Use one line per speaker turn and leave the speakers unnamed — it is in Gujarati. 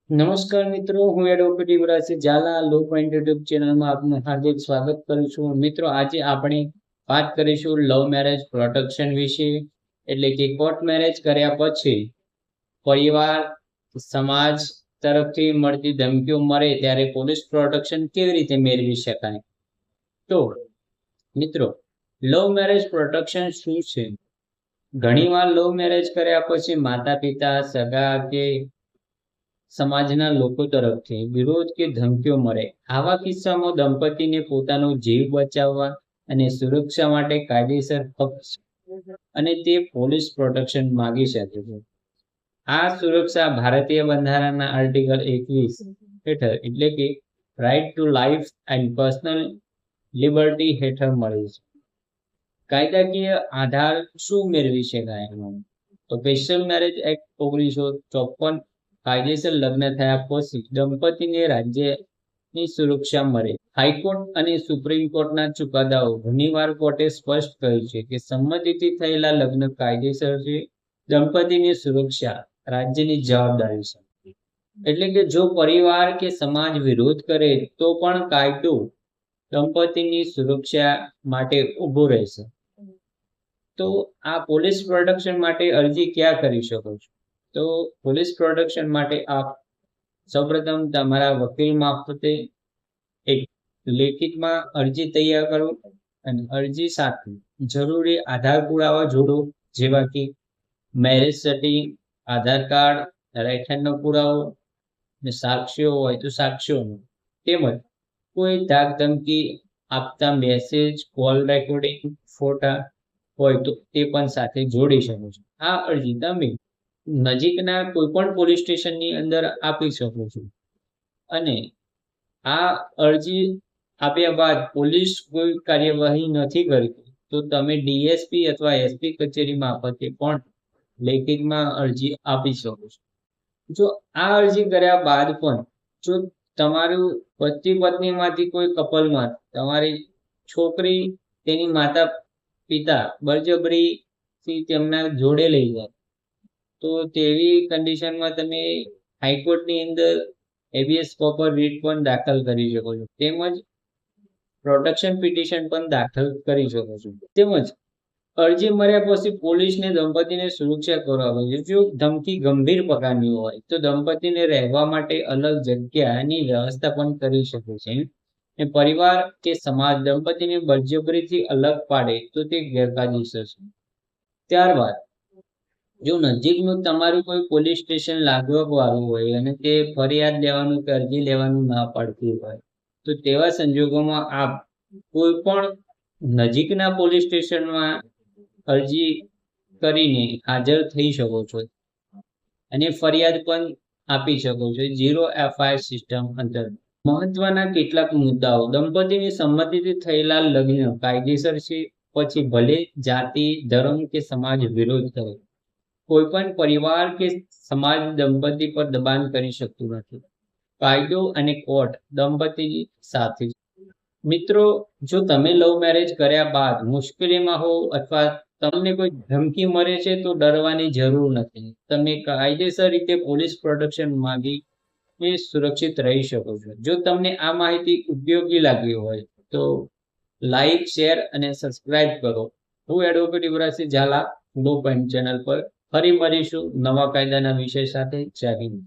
નમસ્કાર મિત્રો, હું એડવોકેટ યુવરાજસિંહ ઝાલા લો પોઈન્ટ યુટ્યુબ ચેનલમાં આપનું હાર્દિક સ્વાગત કરું છું. મિત્રો, આજે આપણે વાત કરીશું લવ મેરેજ પ્રોટેક્શન વિશે. એટલે કે કોર્ટ મેરેજ કર્યા પછી પરિવાર, સમાજ તરફથી મળતી ધમકીઓ મળે ત્યારે પોલીસ પ્રોટેક્શન કેવી રીતે મેળવી શકાય. તો મિત્રો, લવ મેરેજ પ્રોટેક્શન શું છે? ઘણીવાર લવ મેરેજ કર્યા પછી માતા પિતા, સગા કે સમાજના લોકો તરફથી વિરોધ કે ધમકીઓ મળે. આવા કિસ્સામાં દંપતીને પોતાનો જીવ બચાવવા અને સુરક્ષા માટે કાયદેસર હક છે અને તે પોલીસ પ્રોટેક્શન માંગી શકે છે. આ સુરક્ષા ભારતીય બંધારણના આર્ટિકલ 21 હેઠળ એટલે કે right to life and personal liberty હેઠળ મળે છે. કાયદાકીય આધાર શું મેળવી શકાય એનો? તો સ્પેશિયલ મેરેજ એક્ટ 1954 કાયદેસર લગ્ન થયા પછી દંપતીને રાજ્યની સુરક્ષા મળે. હાઈકોર્ટ અને સુપ્રીમ કોર્ટના ચુકાદાઓ ઘણીવાર કોર્ટે સ્પષ્ટ કહ્યું છે કે સંમતિથી થયેલા લગ્ન કાયદેસર છે. દંપતીની સુરક્ષા રાજ્યની જવાબદારી છે. એટલે કે જો પરિવાર કે સમાજ વિરોધ કરે તો પણ કાયદો દંપતીની સુરક્ષા માટે ઊભો રહેશે. તો આ પોલીસ પ્રોટેક્શન માટે અરજી ક્યાં કરી શકો છો? તો પોલીસ પ્રોટેક્શન માટે આપ સૌપ્રથમ તમારા વકીલ મારફતે એક લેખિતમાં અરજી તૈયાર કરો અને અરજી સાથે જરૂરી આધાર પુરાવા જોડો, જેવા કે મેરેજ સર્ટિફિકેટ, આધાર કાર્ડ, રહેઠાણનો પુરાવો ને સાક્ષીઓ હોય તો સાક્ષીઓનો, તેમજ કોઈ ધાક ધમકી આપતા મેસેજ, કોલ રેકોર્ડિંગ, ફોટા હોય તો તે પણ સાથે જોડી શકો છો. આ અરજી તમે નજીકના કોઈ પણ પોલીસ સ્ટેશનની અંદર આપી શકો છો અને આ અરજી આપ્યા બાદ પોલીસ કોઈ કાર્યવાહી નથી કરતી તો તમે ડીએસપી અથવા એસપી કચેરી મારફતે પણ લેખિતમાં અરજી આપી શકો છો. જો આ અરજી કર્યા બાદ પણ જો તમારું પતિ પત્નીમાંથી કોઈ કપલમાં તમારી છોકરી તેની માતા પિતા બળજબરીથી તેમના જોડે લઈ જાય તો તેવી કન્ડિશનમાં તમે હાઈકોર્ટની અંદર હેબિયસ કોર્પસ રીટ પણ દાખલ કરી શકો છો. તેમજ પ્રોટેક્શન પિટિશન પણ દાખલ કરી શકો છો. તેમજ અરજી મળ્યા પછી પોલીસને દંપતીને સુરક્ષા કરવા જોઈએ. જો ધમકી ગંભીર પ્રકારની હોય તો દંપતીને રહેવા માટે અલગ જગ્યાની વ્યવસ્થા પણ કરી શકે છે. અને પરિવાર કે સમાજ દંપતીને બળજબરીથી અલગ પાડે તો તે ગેરકાયદેસર છે. ત્યારબાદ જો નજીકનું તમારું કોઈ પોલીસ સ્ટેશન લાગવગ વાળું હોય અને તે ફરિયાદ લેવાનું કે અરજી લેવાનું ના પાડતી હોય તો તેવા સંજોગોમાં આપ કોઈ પણ નજીકના પોલીસ સ્ટેશનમાં અરજી કરીને હાજર થઈ શકો છો અને ફરિયાદ પણ આપી શકો છો 0 FIR સિસ્ટમ અંતર્ગત. મહત્વના કેટલાક મુદ્દાઓ: દંપતીની સંમતિથી થયેલા લગ્ન કાયદેસર છે, પછી ભલે જાતિ, ધર્મ કે સમાજ વિરોધ કરે. કોઈ પણ પરિવાર કે સમાજ દંપતી પર દબાણ કરી શકતું નથી. કાયદો અને કોર્ટ દંપતી સાથે. મિત્રો, જો તમે લવ મેરેજ કર્યા બાદ મુશ્કેલીમાં હો અથવા તમને કોઈ ધમકી મળે છે તો ડરવાની જરૂર નથી. તમે કાયદેસર રીતે પોલીસ પ્રોટેક્શન માંગી સુરક્ષિત રહી શકો છો. જો તમને આ માહિતી ઉપયોગી લાગી હોય તો લાઈક, શેર અને સબસ્ક્રાઇબ કરો. હું એડવોકેટ યુવરાજસિંહ ઝાલા લો પોઈન્ટ ચેનલ પર ફરી મળીશું નવા કાયદાના વિષય સાથે. જય હિન્દ.